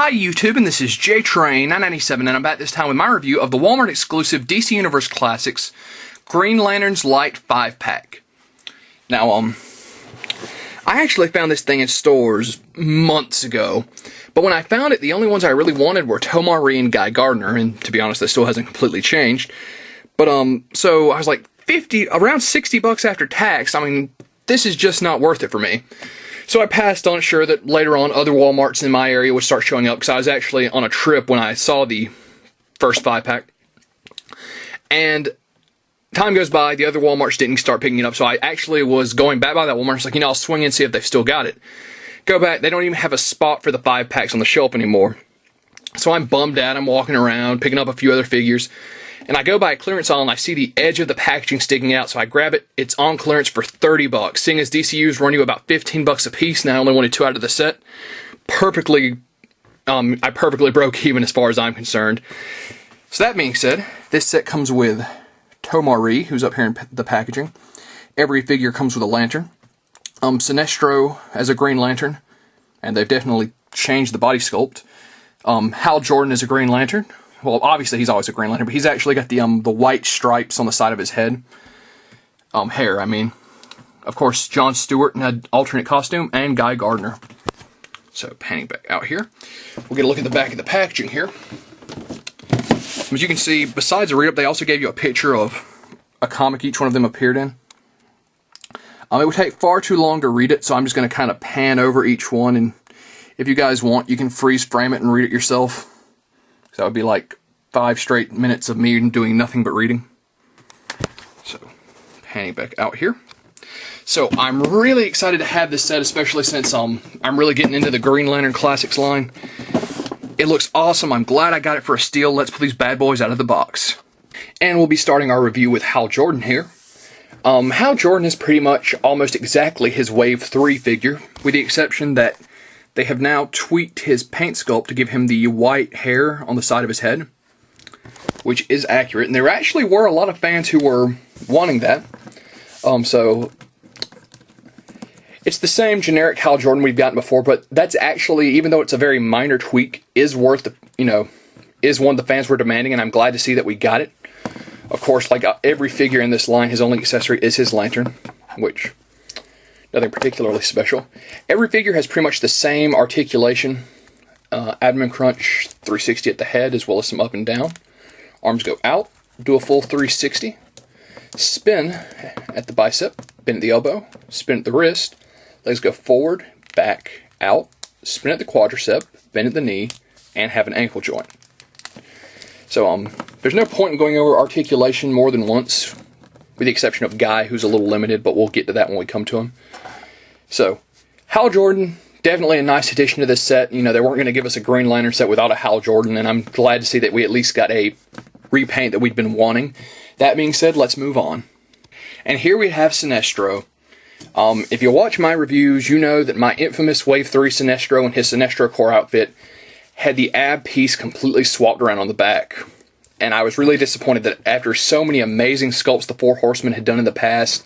Hi YouTube, and this is JTrain997, and I'm back this time with my review of the Walmart exclusive DC Universe Classics Green Lanterns Light 5-pack. Now, I actually found this thing in stores months ago, but when I found it, the only ones I really wanted were Tomari and Guy Gardner, and to be honest, that still hasn't completely changed. But, so I was like, around 60 bucks after tax. I mean, this is just not worth it for me. So I passed on it, sure that later on other Walmarts in my area would start showing up, because I was actually on a trip when I saw the first 5-pack. And time goes by, the other Walmarts didn't start picking it up, so I actually was going back by that Walmart. I was like, I'll swing in and see if they've still got it. Go back, they don't even have a spot for the 5-packs on the shelf anymore. So I'm bummed out, I'm walking around, picking up a few other figures. And I go by a clearance aisle and I see the edge of the packaging sticking out, so I grab it. It's on clearance for 30 bucks. Seeing as DCUs run you about 15 bucks a piece, and I only wanted 2 out of the set, I perfectly broke even as far as I'm concerned. So that being said, this set comes with Tomari, who's up here in the packaging. Every figure comes with a lantern. Sinestro as a Green Lantern, and they've definitely changed the body sculpt. Hal Jordan is a Green Lantern. Well, obviously he's always a Green Lantern, but he's actually got the white stripes on the side of his head. Hair, I mean. Of course, John Stewart in an alternate costume, and Guy Gardner. So, panning back out here. We'll get a look at the back of the packaging here. As you can see, besides a read-up, they also gave you a picture of a comic each one of them appeared in. It would take far too long to read it, so I'm just going to kind of pan over each one, and if you guys want, you can freeze frame it and read it yourself. That would be like 5 straight minutes of me doing nothing but reading. So, panning back out here. So, I'm really excited to have this set, especially since I'm really getting into the Green Lantern Classics line. It looks awesome. I'm glad I got it for a steal. Let's pull these bad boys out of the box. And we'll be starting our review with Hal Jordan here. Hal Jordan is pretty much almost exactly his Wave 3 figure, with the exception that they have now tweaked his paint sculpt to give him the white hair on the side of his head, which is accurate. And there actually were a lot of fans who were wanting that. So it's the same generic Hal Jordan we've gotten before, but that's actually, even though it's a very minor tweak, is worth the, is one the fans were demanding, and I'm glad to see that we got it. Of course, like every figure in this line, his only accessory is his lantern, which nothing particularly special. Every figure has pretty much the same articulation. Abdomen crunch, 360 at the head, as well as some up and down. Arms go out, do a full 360. Spin at the bicep, bend at the elbow, spin at the wrist. Legs go forward, back, out. Spin at the quadricep, bend at the knee, and have an ankle joint. So, there's no point in going over articulation more than once, with the exception of Guy, who's a little limited, but we'll get to that when we come to him. So, Hal Jordan, definitely a nice addition to this set. They weren't going to give us a Green Lantern set without a Hal Jordan, and I'm glad to see that we at least got a repaint that we'd been wanting. That being said, let's move on. And here we have Sinestro. If you watch my reviews, you know that my infamous Wave 3 Sinestro and his Sinestro Corps outfit had the ab piece completely swapped around on the back. And I was really disappointed that after so many amazing sculpts the Four Horsemen had done in the past,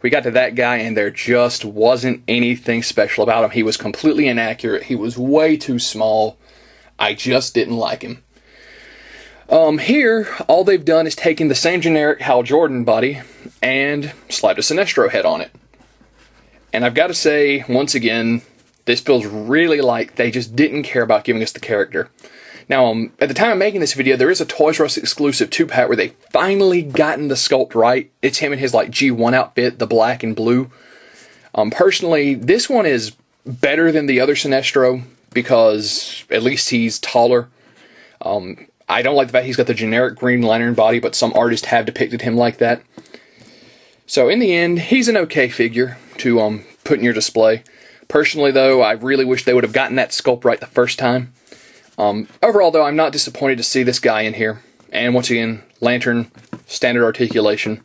we got to that guy and there just wasn't anything special about him. He was completely inaccurate. He was way too small. I just didn't like him. Here, all they've done is taken the same generic Hal Jordan body and slapped a Sinestro head on it. And I've got to say, once again, this feels really like they just didn't care about giving us the character. Now, at the time of making this video, there is a Toys R Us exclusive 2-pack where they finally gotten the sculpt right. It's him in his like G1 outfit, the black and blue. Personally, this one is better than the other Sinestro because at least he's taller. I don't like the fact he's got the generic Green Lantern body, but some artists have depicted him like that. So in the end, he's an okay figure to put in your display. Personally, though, I really wish they would have gotten that sculpt right the first time. Overall, though, I'm not disappointed to see this guy in here. And once again, lantern, standard articulation.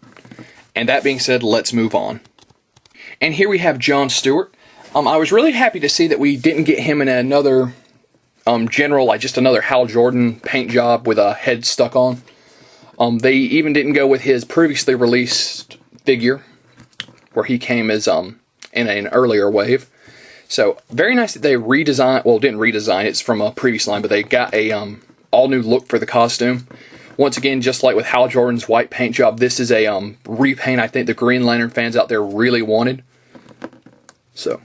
And that being said, let's move on. And here we have John Stewart. I was really happy to see that we didn't get him in another just another Hal Jordan paint job with a head stuck on. They even didn't go with his previously released figure, where he came as in an earlier wave. So very nice that they redesigned, well, didn't redesign, it's from a previous line, but they got a all new look for the costume. Once again, just like with Hal Jordan's white paint job, this is a repaint I think the Green Lantern fans out there really wanted. So,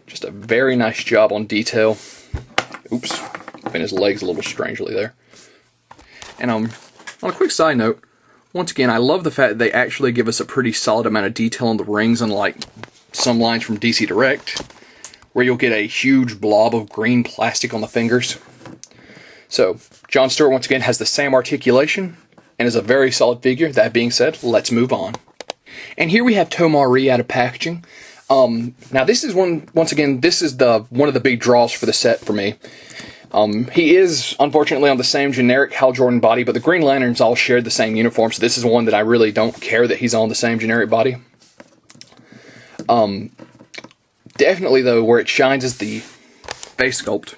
just a very nice job on detail. Oops, bent his legs a little strangely there. And on a quick side note, once again, I love the fact that they actually give us a pretty solid amount of detail on the rings, unlike some lines from DC Direct, where you'll get a huge blob of green plastic on the fingers. So, John Stewart once again has the same articulation and is a very solid figure. That being said, let's move on. And here we have Tomar-Re out of packaging. Now this is once again, this is one of the big draws for the set for me. He is, unfortunately, on the same generic Hal Jordan body, but the Green Lanterns all shared the same uniform, so this is one that I really don't care that he's on the same generic body. Definitely, though, where it shines is the face sculpt.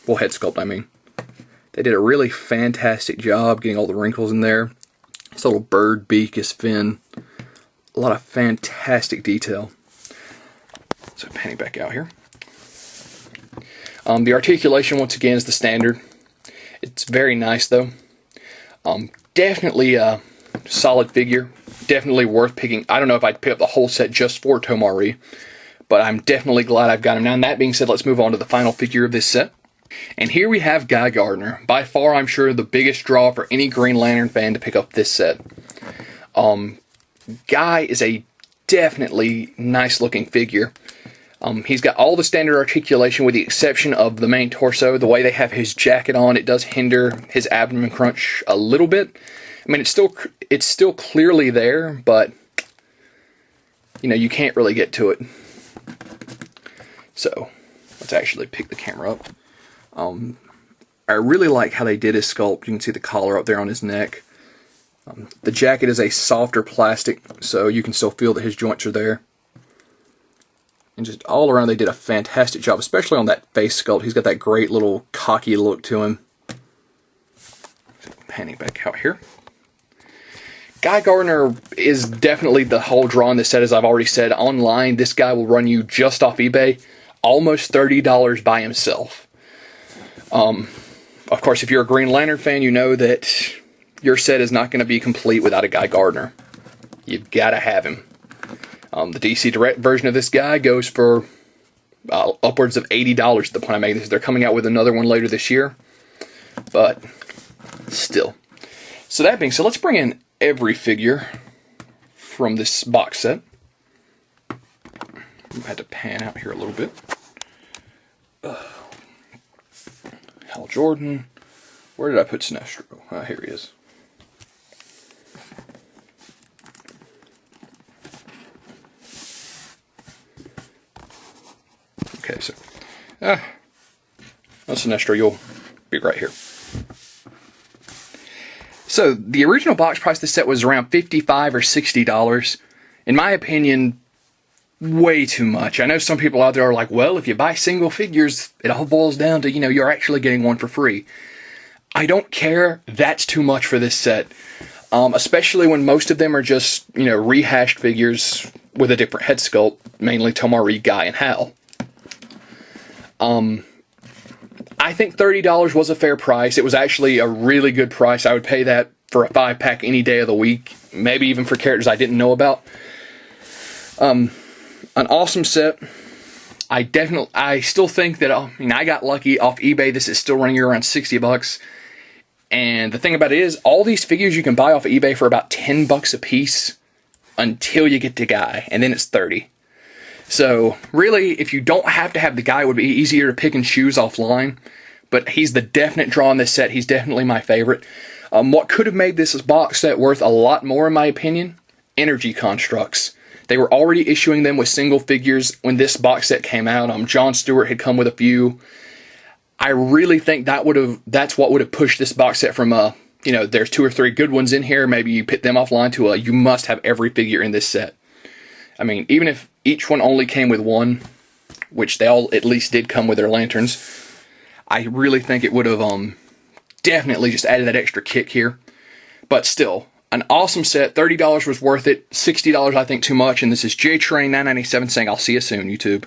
Well, head sculpt, I mean. They did a really fantastic job getting all the wrinkles in there. His little bird beak, his fin. A lot of fantastic detail. So, panning back out here. The articulation, once again, is the standard. It's very nice, though. Definitely a solid figure. Definitely worth picking. I don't know if I'd pick up the whole set just for Tomar-Re, but I'm definitely glad I've got him now. And that being said, let's move on to the final figure of this set. And here we have Guy Gardner. By far, I'm sure, the biggest draw for any Green Lantern fan to pick up this set. Guy is a definitely nice-looking figure. He's got all the standard articulation with the exception of the main torso. The way they have his jacket on, it does hinder his abdomen crunch a little bit. I mean, it's still clearly there, but you know, you can't really get to it. So, let's actually pick the camera up. I really like how they did his sculpt. You can see the collar up there on his neck. The jacket is a softer plastic, so you can still feel that his joints are there. And just all around, they did a fantastic job, especially on that face sculpt. He's got that great little cocky look to him. Panning back out here. Guy Gardner is definitely the whole draw in this set, as I've already said. Online, this guy will run you just off eBay almost $30 by himself. Of course, if you're a Green Lantern fan, you know that your set is not going to be complete without a Guy Gardner. You've got to have him. The DC Direct version of this guy goes for upwards of $80 at the point I make this. They're coming out with another one later this year. But still. So that being said, let's bring in every figure from this box set. I had to pan out here a little bit. Hal Jordan. Where did I put Sinestro? Here he is. Okay, so Sinestro, you'll be right here. So the original box price of this set was around $55 or $60. In my opinion, way too much. I know some people out there are like, well, if you buy single figures, it all boils down to, you know, you're actually getting one for free. I don't care. That's too much for this set. Especially when most of them are just, you know, rehashed figures with a different head sculpt, mainly Tomar-Re, Guy, and Hal. I think $30 was a fair price. It was actually a really good price. I would pay that for a 5-pack any day of the week, maybe even for characters I didn't know about. An awesome set. I still think that, I mean, I got lucky off eBay. This is still running around $60. And the thing about it is, all these figures you can buy off of eBay for about $10 a piece until you get to Guy, and then it's $30. So, really, if you don't have to have the Guy, it would be easier to pick and choose offline. But he's the definite draw in this set. He's definitely my favorite. What could have made this box set worth a lot more, in my opinion? Energy constructs. They were already issuing them with single figures when this box set came out. John Stewart had come with a few. I really think that's what would have pushed this box set from you know, there's 2 or 3 good ones in here. Maybe you pick them offline to you must have every figure in this set. I mean, even if each one only came with one, which they all at least did come with their lanterns, I really think it would have definitely just added that extra kick here. But still, an awesome set. $30 was worth it. $60 I think too much. And this is JTrain997 saying I'll see you soon, YouTube.